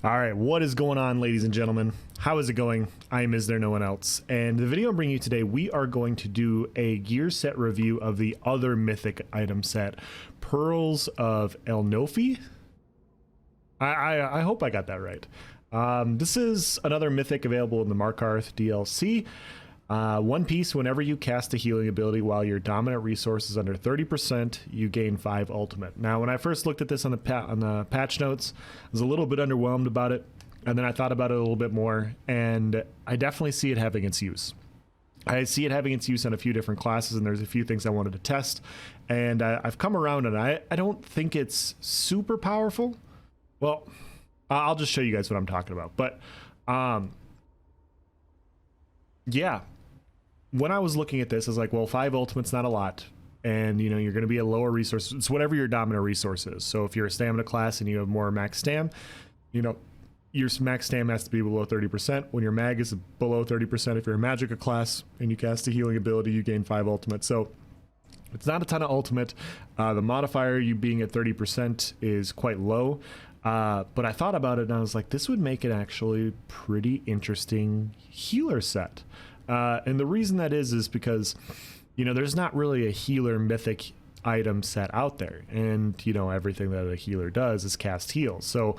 All right, what is going on, ladies and gentlemen? How is it going? I am Is There No One Else? And the video I'm bringing you today, we are going to do a gear set review of the other Mythic item set, Pearls of Ehlnofey. I hope I got that right. This is another Mythic available in the Markarth DLC. One piece, whenever you cast a healing ability while your dominant resource is under 30%, you gain 5 ultimate. Now, when I first looked at this on the patch notes, I was a little bit underwhelmed about it, and then I thought about it a little bit more, and I definitely see it having its use. I see it having its use on a few different classes, and there's a few things I wanted to test, and I've come around, and I don't think it's super powerful. Well, I'll just show you guys what I'm talking about, but yeah. When I was looking at this, I was like, well, 5 ultimate's not a lot. And, you know, you're going to be a lower resource. It's whatever your dominant resource is. So if you're a stamina class and you have more max stam, you know, your max stam has to be below 30%. When your mag is below 30%, if you're a magicka class and you cast a healing ability, you gain 5 ultimate. So it's not a ton of ultimate. The modifier, you being at 30%, is quite low. But I thought about it and I was like, this would make it actually pretty interesting healer set. And the reason that is because, you know, there's not really a healer mythic item set out there. And, you know, everything that a healer does is cast heal. So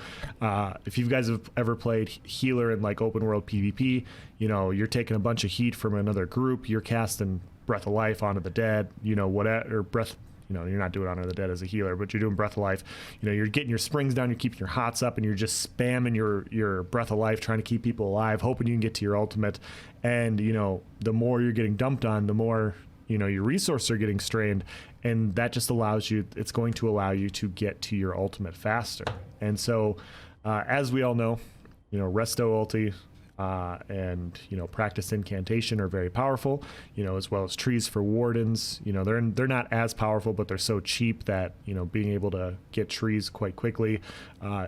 if you guys have ever played healer in like open world PvP, you know, you're taking a bunch of heat from another group, you're casting Breath of Life onto the dead, you know, whatever, or breath. You know, you're not doing Honor the Dead as a healer, but you're doing Breath of Life. You know, you're getting your springs down, you're keeping your hots up, and you're just spamming your Breath of Life, trying to keep people alive, hoping you can get to your ultimate. And, you know, the more you're getting dumped on, the more, you know, your resources are getting strained. And that just allows you, it's going to allow you to get to your ultimate faster. And so, as we all know, you know, Resto ulti, and, you know, practice incantation are very powerful, you know, as well as trees for wardens. You know, they're not as powerful, but they're so cheap that, you know, being able to get trees quite quickly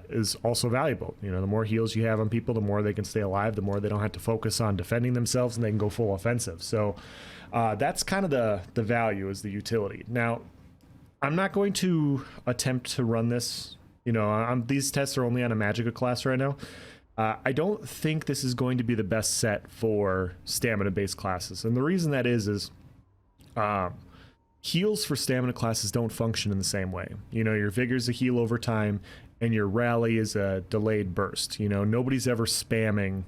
is also valuable. You know, the more heals you have on people, the more they can stay alive, the more they don't have to focus on defending themselves, and they can go full offensive. So that's kind of the value, is the utility. Now, I'm not going to attempt to run this, you know, these tests are only on a magicka class right now. I don't think this is going to be the best set for stamina-based classes. And the reason that is heals for stamina classes don't function in the same way. You know, your vigor's a heal over time, and your rally is a delayed burst. You know, nobody's ever spamming.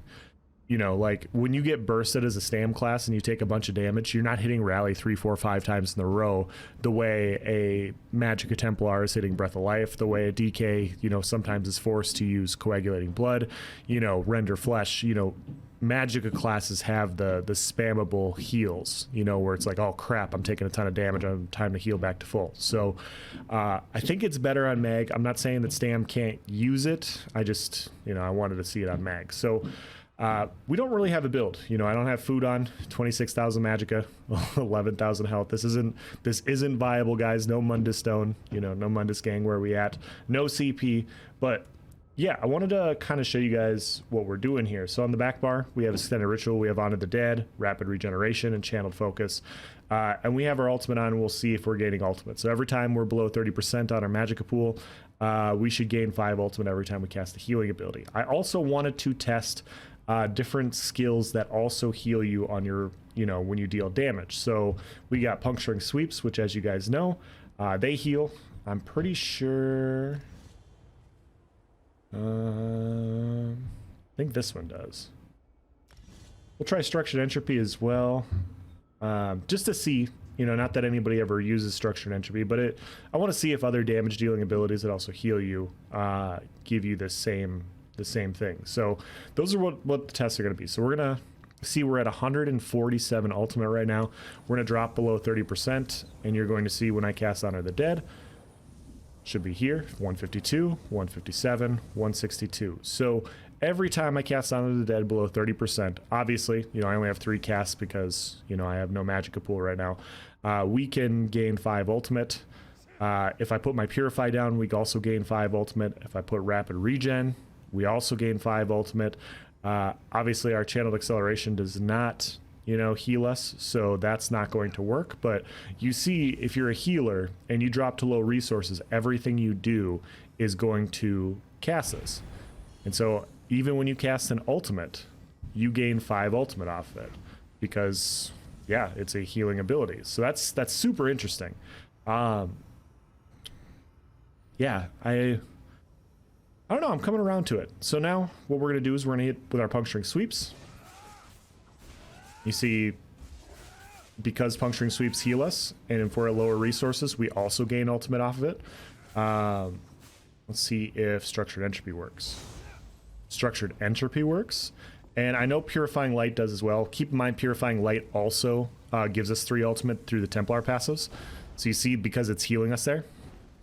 You know, like when you get bursted as a stam class and you take a bunch of damage, you're not hitting rally 3, 4, 5 times in a row the way a magicka Templar is hitting Breath of Life, the way a DK, you know, sometimes is forced to use coagulating blood, you know, render flesh. You know, magicka classes have the spammable heals, you know, where it's like, oh crap, I'm taking a ton of damage, I'm time to heal back to full. So I think it's better on mag. I'm not saying that stam can't use it, I just, you know, I wanted to see it on mag. So we don't really have a build. You know, I don't have food on, 26,000 magicka, 11,000 health. This isn't viable, guys. No Mundus Stone, you know, no Mundus Gang where we at, no CP. But yeah, I wanted to kind of show you guys what we're doing here. So on the back bar, we have Extended Ritual, we have Honor the Dead, Rapid Regeneration, and Channeled Focus. And we have our ultimate on, and we'll see if we're gaining ultimate. So every time we're below 30% on our magicka pool, we should gain 5 ultimate every time we cast a healing ability. I also wanted to test different skills that also heal you on your, you know, when you deal damage. So we got Puncturing Sweeps, which, as you guys know, they heal. I'm pretty sure, I think this one does. We'll try Structured Entropy as well, just to see, you know, not that anybody ever uses Structured Entropy, but I want to see if other damage dealing abilities that also heal you give you the same thing. So those are what the tests are going to be. So we're going to see, we're at 147 ultimate right now. We're going to drop below 30%, and you're going to see when I cast Honor the Dead, should be here, 152, 157, 162. So every time I cast Honor the Dead below 30%, obviously, you know, I only have 3 casts because, you know, I have no magicka pool right now. We can gain 5 ultimate. If I put my Purify down, we also gain 5 ultimate. If I put Rapid Regen, we also gain 5 ultimate. Obviously, our Channeled Acceleration does not, you know, heal us, so that's not going to work. But you see, if you're a healer and you drop to low resources, everything you do is going to cast this. And so even when you cast an ultimate, you gain 5 ultimate off of it because, yeah, it's a healing ability. So that's super interesting. Yeah, I don't know. I'm coming around to it. So now what we're going to do is we're going to hit with our puncturing sweeps. You see, because puncturing sweeps heal us, and if we're at lower resources, we also gain ultimate off of it. Let's see if structured entropy works. Structured entropy works. And I know purifying light does as well. Keep in mind, purifying light also gives us 3 ultimate through the Templar passives. So you see, because it's healing us there,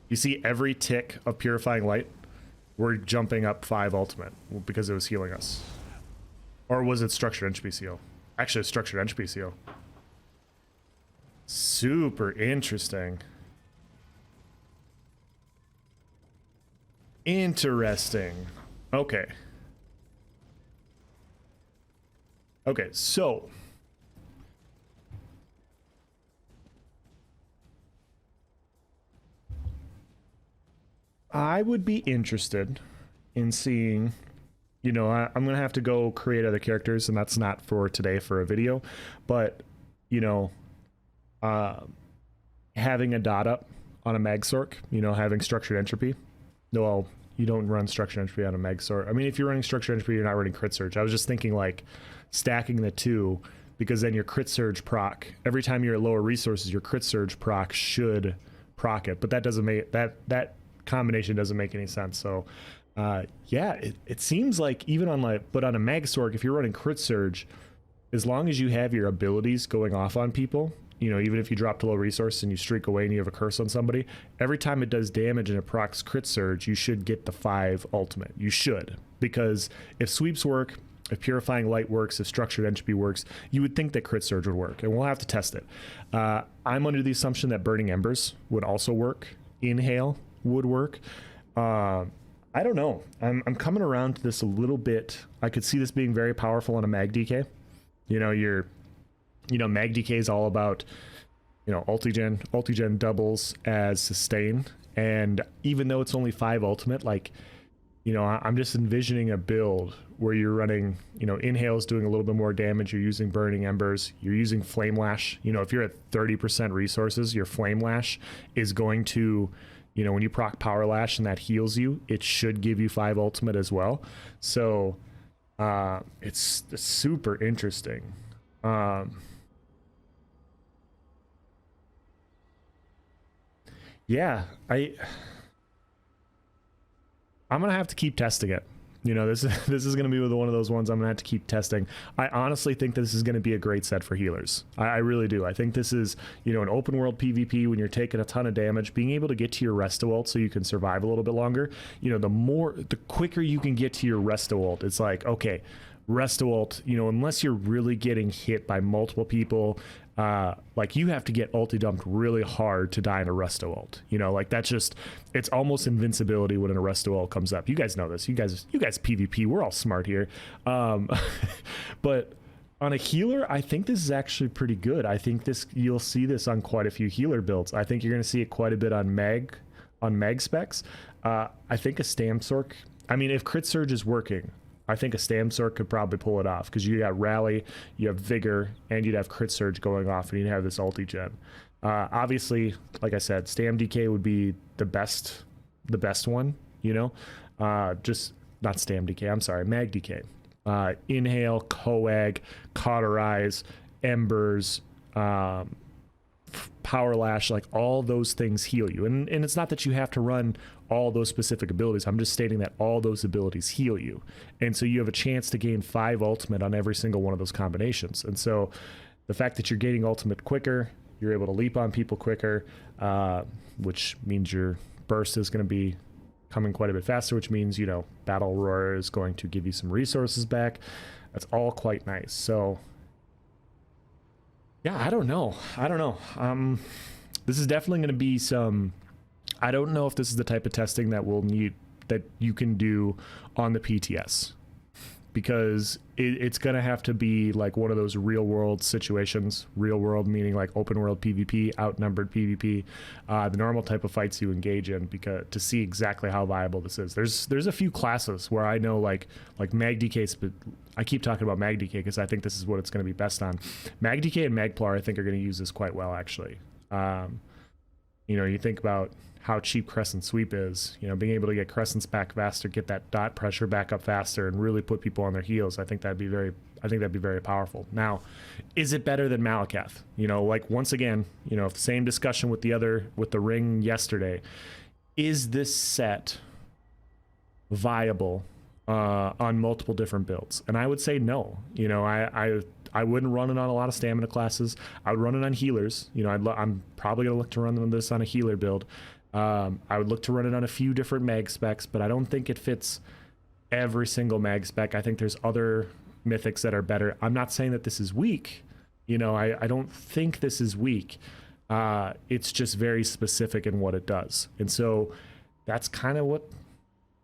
you see every tick of purifying light, we're jumping up 5 ultimate because it was healing us. Or was it structured entropy seal? Actually, it's structured entropy seal. Super interesting. Interesting. Okay. Okay, so I would be interested in seeing, you know, I'm going to have to go create other characters, and that's not for today for a video, but, you know, having a dot up on a Magsork, you know, having structured entropy. Well, you don't run structured entropy on a Magsork. I mean, if you're running structured entropy, you're not running crit surge. I was just thinking like stacking the 2, because then your crit surge proc, every time you're at lower resources, your crit surge proc should proc it, but that doesn't make that combination doesn't make any sense. So yeah, it seems like even on like, but on a Magsork, if you're running crit surge, as long as you have your abilities going off on people, you know, even if you drop to low resource and you streak away and you have a curse on somebody, every time it does damage and it procs crit surge, you should get the 5 ultimate. You should, because if sweeps work, if purifying light works, if structured entropy works, you would think that crit surge would work, and we'll have to test it. I'm under the assumption that burning embers would also work. Inhale would work. I don't know. I'm coming around to this a little bit. I could see this being very powerful on a mag DK. You know, mag DK is all about, you know, ultigen doubles as sustain, and even though it's only 5 ultimate, like, you know, I'm just envisioning a build where you're running, you know, inhales doing a little bit more damage, you're using burning embers, you're using flame lash. You know, if you're at 30% resources, your flame lash is going to, you know, when you proc power lash and that heals you, it should give you 5 ultimate as well. So it's super interesting. Yeah, I'm gonna have to keep testing it. You know, this is gonna be one of those ones I'm gonna have to keep testing. I honestly think this is gonna be a great set for healers. I really do. I think this is, you know, an open world PvP when you're taking a ton of damage, being able to get to your resto ult so you can survive a little bit longer. You know, the quicker you can get to your resto ult, it's like, okay, resto ult, you know, unless you're really getting hit by multiple people, like you have to get ulti dumped really hard to die in a resto ult. You know, like that's just, it's almost invincibility when an resto ult comes up. You guys know this. You guys PvP, we're all smart here. But on a healer, I think this is actually pretty good. I think you'll see this on quite a few healer builds. I think you're going to see it quite a bit on mag specs. I think a Stamsork, I mean, if crit surge is working, I think a Stamsork could probably pull it off, because you got Rally, you have Vigor, and you'd have Crit Surge going off, and you'd have this ulti gen. Obviously, like I said, Stam DK would be the best one, you know? Just, not Stam DK, I'm sorry, Mag DK. Inhale, Coag, Cauterize, Embers, Power Lash, like all those things heal you. And it's not that you have to run all those specific abilities. I'm just stating that all those abilities heal you. And so you have a chance to gain 5 ultimate on every single one of those combinations. And so the fact that you're getting ultimate quicker, you're able to leap on people quicker, which means your burst is going to be coming quite a bit faster, which means, you know, Battle Roar is going to give you some resources back. That's all quite nice. So yeah, I don't know. This is definitely going to be some, I don't know if this is the type of testing that we'll need, that you can do on the PTS, because it's going to have to be like one of those real world situations. Real world meaning like open world PvP, outnumbered PvP, the normal type of fights you engage in, because to see exactly how viable this is. There's a few classes where I know like magdk, but I keep talking about magdk because I think this is what it's going to be best on. Magdk and magplar I think are going to use this quite well, actually. You know, you think about how cheap Crescent Sweep is, you know, being able to get Crescents back faster, get that dot pressure back up faster, and really put people on their heels. I think that'd be very powerful. Now, is it better than Malakath? You know, like once again, you know, same discussion with the ring yesterday. Is this set viable on multiple different builds? And I would say no. You know, I wouldn't run it on a lot of stamina classes. I would run it on healers. You know, I'm probably gonna look to run this on a healer build. I would look to run it on a few different mag specs, but I don't think it fits every single mag spec. I think there's other mythics that are better. I'm not saying that this is weak. You know, I don't think this is weak. It's just very specific in what it does. And so that's kind of what,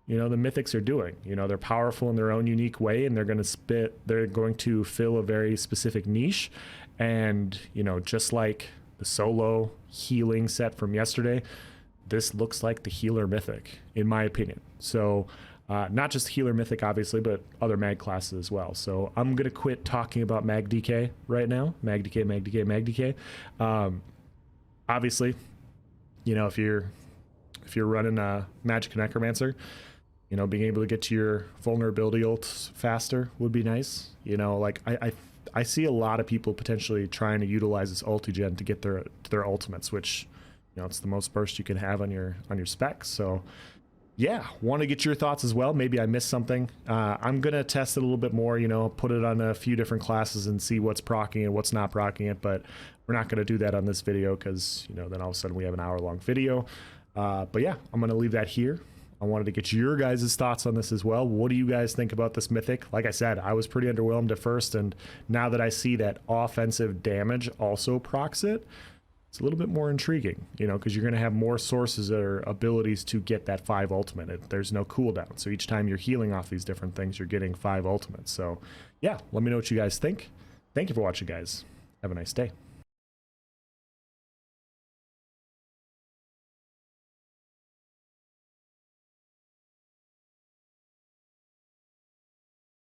you know, the mythics are doing. You know, they're powerful in their own unique way, and they're going to fill a very specific niche. And, you know, just like the solo healing set from yesterday, this looks like the healer mythic, in my opinion. So not just healer mythic, obviously, but other mag classes as well. So I'm going to quit talking about magdk right now. Magdk. Obviously, you know, if you're running a Magicka Necromancer, you know, being able to get to your vulnerability ults faster would be nice. You know, like I see a lot of people potentially trying to utilize this ulti-gen to get their ultimates, which, you know, it's the most burst you can have on your specs. So yeah, want to get your thoughts as well. Maybe I missed something. I'm gonna test it a little bit more, you know, put it on a few different classes and see what's proccing it, what's not proccing it, but we're not gonna do that on this video because, you know, then all of a sudden we have an hour-long video. But yeah, I'm gonna leave that here. I wanted to get your guys' thoughts on this as well. What do you guys think about this mythic? Like I said, I was pretty underwhelmed at first, and now that I see that offensive damage also procs it, it's a little bit more intriguing, you know, because you're going to have more sources or abilities to get that 5 ultimate. There's no cooldown. So each time you're healing off these different things, you're getting 5 ultimates. So yeah, let me know what you guys think. Thank you for watching, guys. Have a nice day.